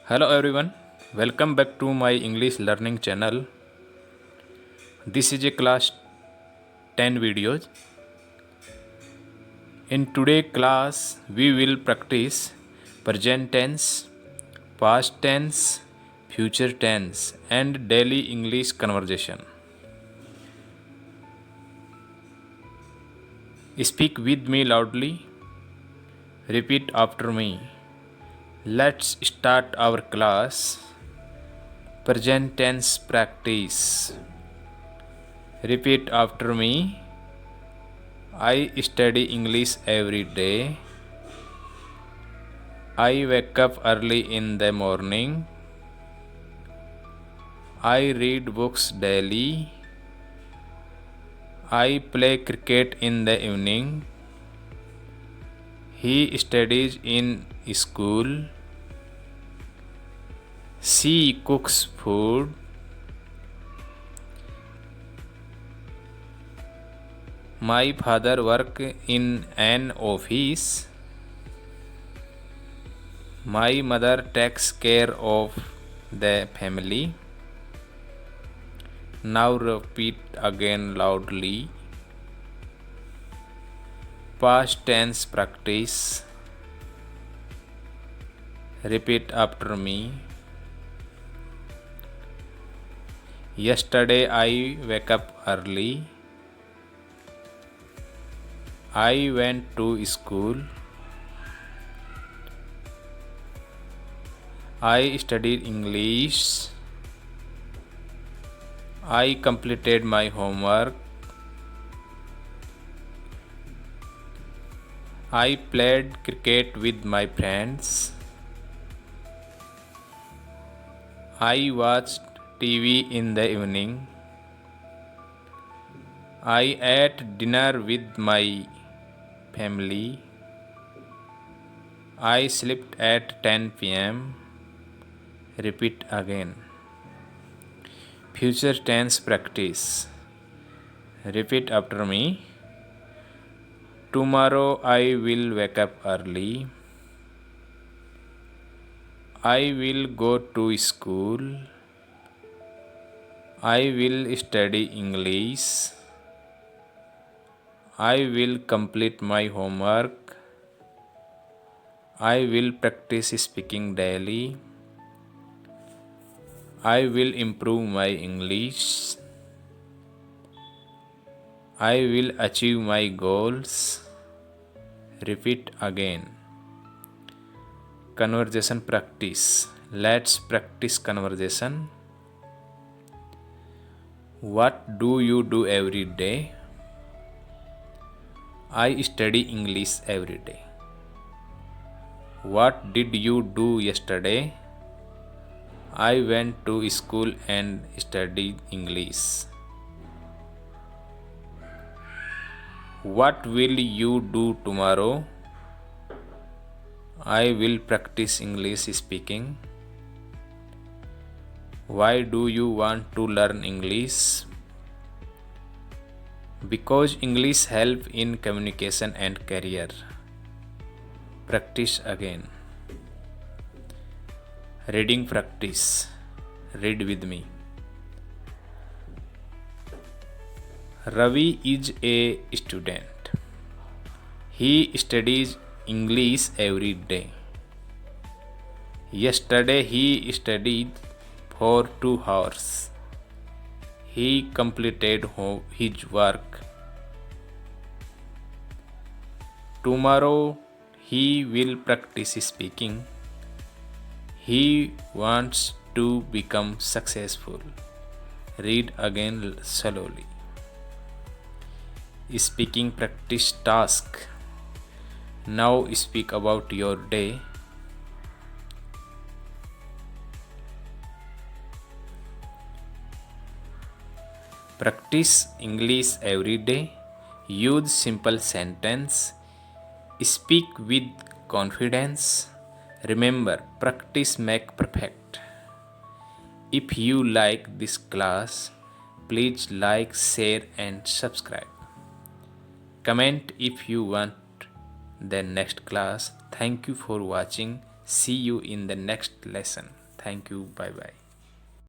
Hello everyone, welcome back to my English learning channel. This is a class 10 videos. In today class we will practice present tense, past tense, future tense and daily English conversation. Speak with me loudly. Repeat after me. Let's start our class. Present tense practice. Repeat after me. I study English every day. I wake up early in the morning. I read books daily. I play cricket in the evening. He studies in school. She cooks food. My father works in an office. My mother takes care of the family. Now repeat again loudly. Past tense practice. Repeat after me. Yesterday I wake up early. I went to school. I studied English. I completed my homework. I played cricket with my friends. I watched TV in the evening. I ate dinner with my family. I slept at 10 p.m. Repeat again. Future tense practice. Repeat after me. Tomorrow I will wake up early. I will go to school. I will study English. I will complete my homework. I will practice speaking daily. I will improve my English. I will achieve my goals. Repeat again. Conversation practice. Let's practice conversation. What do you do every day? I study English every day. What did you do yesterday? I went to school and studied English. What will you do tomorrow? I will practice English speaking. Why do you want to learn English? Because English helps in communication and career. Practice again. Reading practice. Read with me. Ravi is a student. He studies English every day. Yesterday he studied for 2 hours. He completed his work. Tomorrow he will practice speaking. He wants to become successful. Read again slowly. Speaking practice task. Now speak about your day. Practice English every day. Use simple sentence. Speak with confidence. Remember, practice makes perfect. If you like this class, please like, share and subscribe. Comment if you want the next class. Thank you for watching. See you in the next lesson. Thank you. Bye bye.